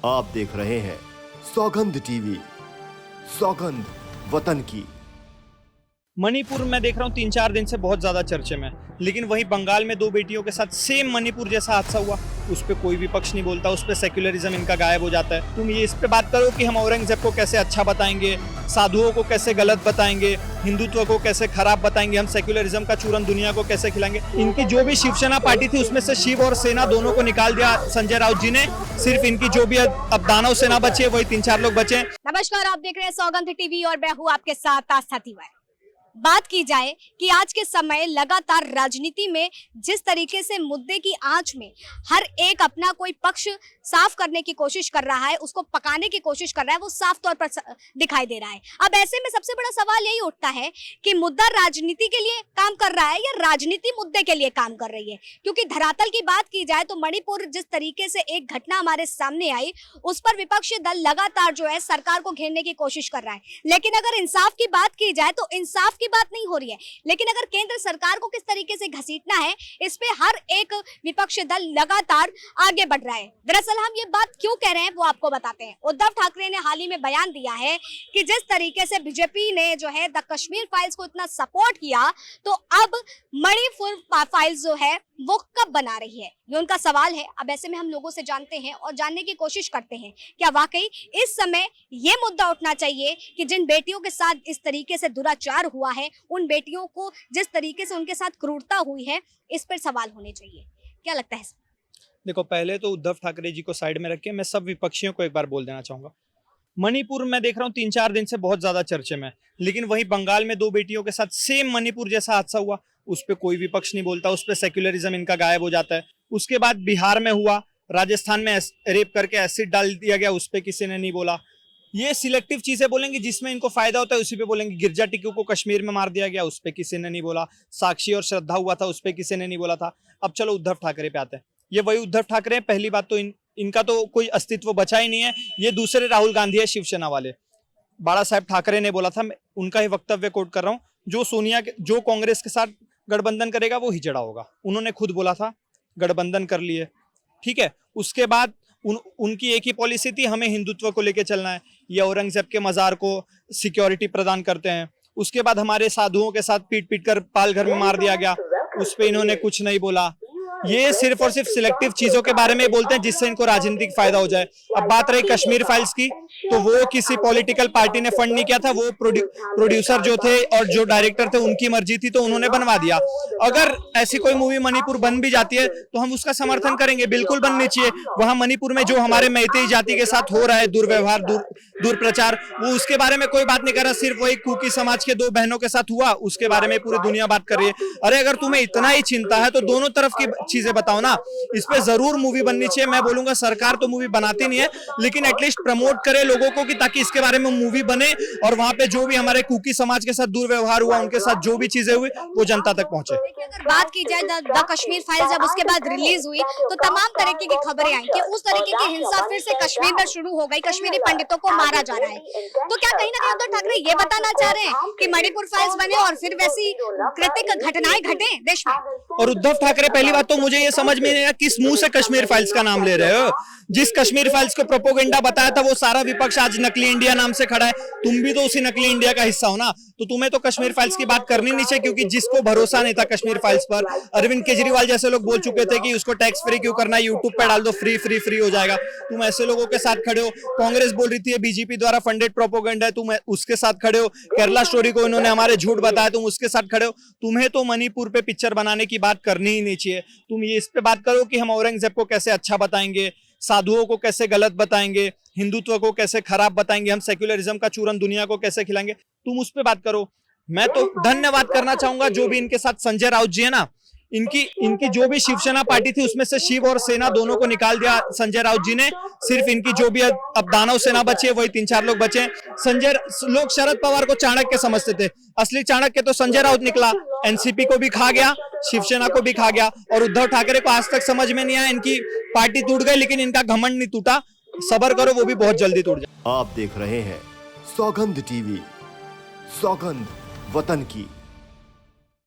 आप देख रहे हैं सौगंध टीवी, सौगंध वतन की। मणिपुर में देख रहा हूँ 3-4 दिन से बहुत ज्यादा चर्चे में, लेकिन वहीं बंगाल में 2 बेटियों के साथ सेम मणिपुर जैसा हादसा हुआ, उस पर कोई भी पक्ष नहीं बोलता, उस पर सेक्युलरिज्म इनका गायब हो जाता है। तुम ये इस पे बात करो कि हम औरंगजेब को कैसे अच्छा बताएंगे, साधुओं को कैसे गलत बताएंगे, हिंदुत्व को कैसे खराब बताएंगे, हम सेक्युलरिज्म का चूरन दुनिया को कैसे खिलाएंगे। इनकी जो भी शिवसेना पार्टी थी उसमें से शिव और सेना दोनों को निकाल दिया संजय राउत जी ने। सिर्फ इनकी जो भी अब दानव सेना बची है वही 3-4 लोग बचे। नमस्कार, आप देख रहे हैं सौगंध टीवी और मैं हूँ आपके साथ आस्था तिवारी। बात की जाए कि आज के समय लगातार राजनीति में जिस तरीके से मुद्दे की आंच में हर एक अपना कोई पक्ष साफ करने की कोशिश कर रहा है, उसको पकाने की कोशिश कर रहा है, वो साफ तौर पर दिखाई दे रहा है। अब ऐसे में सबसे बड़ा सवाल यही उठता है कि मुद्दा राजनीति के लिए काम कर रहा है या राजनीति मुद्दे के लिए काम कर रही है। क्योंकि धरातल की बात की जाए तो मणिपुर जिस तरीके से एक घटना हमारे सामने आई, उस पर विपक्षी दल लगातार जो है सरकार को घेरने की कोशिश कर रहा है। लेकिन अगर इंसाफ की बात की जाए तो इंसाफ की बात नहीं हो रही है। लेकिन अगर केंद्र सरकार को किस तरीके से घसीटना है, इस पे हर एक विपक्षी दल लगातार आगे बढ़ रहा है। दरअसल हम ये बात क्यों कह रहे हैं वो आपको बताते हैं। उद्धव ठाकरे ने हाल ही में बयान दिया है कि जिस तरीके से बीजेपी ने जो है द कश्मीर फाइल्स को इतना सपोर्ट किया, तो अब मणिपुर फाइल्स जो है वो कब बना रही है, ये उनका सवाल है। अब ऐसे में हम लोगों से जानते हैं और जानने की कोशिश करते हैं क्या वाकई इस समय ये मुद्दा उठना चाहिए कि जिन बेटियों के साथ इस तरीके से दुराचार हुआ है, उन बेटियों को जिस तरीके से उनके साथ क्रूरता हुई है, इस पर सवाल होने चाहिए। क्या लगता है? देखो, पहले तो उद्धव ठाकरे जी को साइड में रख के मैं सब विपक्षियों को एक बार बोल देना चाहूंगा। मणिपुर में देख रहा हूँ 3-4 दिन से बहुत ज्यादा चर्चे में, लेकिन वहीं बंगाल में 2 बेटियों के साथ सेम मणिपुर जैसा हादसा हुआ, उस पर कोई भी पक्ष नहीं बोलता, उस पर सेक्युलरिज्म इनका गायब हो जाता है। उसके बाद बिहार में हुआ, राजस्थान में रेप करके एसिड डाल दिया गया, उस पर किसी ने नहीं बोला। ये सिलेक्टिव चीजें बोलेंगे जिसमें इनको फायदा होता है उसी पे बोलेंगे। गिरजा टिक्कू को कश्मीर में मार दिया गया, उस पर किसी ने नहीं बोला। साक्षी और श्रद्धा हुआ था, उस पर किसी ने नहीं बोला था। अब चलो उद्धव ठाकरे पे आते हैं। ये वही उद्धव ठाकरे हैं। पहली बात तो इनका तो कोई अस्तित्व बचा ही नहीं है। ये दूसरे राहुल गांधी है, शिवसेना वाले। बाला साहेब ठाकरे ने बोला था, मैं उनका ही वक्तव्य कोट कर रहा हूँ, जो कांग्रेस के साथ गठबंधन करेगा वो हिजड़ा होगा। उन्होंने खुद बोला था, गठबंधन कर लिए, ठीक है। उसके बाद उनकी एक ही पॉलिसी थी, हमें हिंदुत्व को लेकर चलना है। ये औरंगजेब के मजार को सिक्योरिटी प्रदान करते हैं। उसके बाद हमारे साधुओं के साथ पीट पीट कर पालघर में मार दिया गया, उस पर इन्होंने कुछ नहीं बोला। ये सिर्फ और सिर्फ सिलेक्टिव चीजों के बारे में बोलते हैं जिससे इनको राजनीतिक फायदा हो जाए। अब बात रही कश्मीर फाइल्स की, तो वो किसी पॉलिटिकल पार्टी ने फंड नहीं किया था, वो प्रोड्यूसर जो थे और जो डायरेक्टर थे उनकी मर्जी थी, तो उन्होंने बनवा दिया। अगर ऐसी कोई मूवी मणिपुर बन भी जाती है तो हम उसका समर्थन करेंगे, बिल्कुल बननी चाहिए। वहां मणिपुर में जो हमारे मैतेई जाति के साथ हो रहा है दुर्व्यवहार, दुर्प्रचार, वो उसके बारे में कोई बात नहीं कर रहा। सिर्फ वही कुकी समाज के 2 बहनों के साथ हुआ, उसके बारे में पूरी दुनिया बात कर रही है। अरे अगर तुम्हें इतना ही चिंता है तो दोनों तरफ की चीजें बताओ ना। इस पे जरूर मूवी बननी चाहिए। मैं बोलूंगा सरकार तो मूवी बनाती नहीं है, लेकिन एटलीस्ट प्रमोट करे लोगों को कि ताकि इसके बारे में मूवी बने और वहां पे जो भी हमारे कुकी समाज के साथ दुर्व्यवहार हुआ, उनके साथ जो भी चीजें हुई, वो जनता तक पहुंचे। अगर बात की जाए द कश्मीर फाइल जब उसके बाद रिलीज हुई तो तमाम तरीके की खबरें आई कि उस तरीके की हिंसा फिर से कश्मीर में शुरू हो गई, कश्मीरी पंडितों को मारा जा रहा है। तो क्या कहीं ना कहीं उद्धव ठाकरे ये बताना चाह रहे हैं कि मणिपुर फाइल्स बने और फिर वैसी कृतिक घटनाएं घटे देश में? और उद्धव ठाकरे, पहली बात तो मुझे ये समझ में नहीं आया किस मुंह से कश्मीर फाइल्स का नाम ले रहे हो। जिस कश्मीर फाइल्स को प्रोपोगेंडा बताया था वो सारा विपक्ष आज नकली इंडिया नाम से खड़ा है। तुम भी तो उसी नकली इंडिया का हिस्सा हो ना, तो तुम्हें तो कश्मीर फाइल्स की बात करनी नहीं चाहिए, क्योंकि जिसको भरोसा नहीं था कश्मीर फाइल्स पर, अरविंद केजरीवाल जैसे लोग बोल चुके थे कि उसको टैक्स फ्री क्यों करना है, यूट्यूब पे डाल दो, फ्री हो जाएगा। तुम ऐसे लोगों के साथ खड़े हो। कांग्रेस बोल रही थी बीजेपी द्वारा फंडेड प्रोपोगेंडा है, तुम उसके साथ खड़े हो। केरला स्टोरी को इन्होंने हमारे झूठ बताया, तुम उसके साथ खड़े हो। तुम्हें तो मणिपुर पे पिक्चर बनाने की बात करनी ही नहीं चाहिए। तुम ये इस पे बात करो कि हम औरंगजेब को कैसे अच्छा बताएंगे, साधुओं को कैसे गलत बताएंगे, हिंदुत्व को कैसे खराब बताएंगे, हम सेक्युलरिज्म का चूरन दुनिया को कैसे खिलाएंगे, तुम उस पे बात करो। मैं तो धन्यवाद करना चाहूंगा जो भी इनके साथ संजय राउत जी है ना, इनकी जो भी शिवसेना पार्टी थी उसमें से शिव और सेना दोनों को निकाल दिया संजय राउत जी ने। सिर्फ इनकी जो भी अब दानव सेना बची है वही 3-4 लोग बचे। लोग शरद पवार को चाणक्य समझते थे, असली चाणक्य तो संजय राउत निकला। एनसीपी को भी खा गया, शिवसेना को भी खा गया, और उद्धव ठाकरे को आज तक समझ में नहीं आया। इनकी पार्टी टूट गई लेकिन इनका घमंड नहीं टूटा। सब्र करो, वो भी बहुत जल्दी टूट जाए। आप देख रहे हैं सौगंध टीवी, सौगंध वतन की।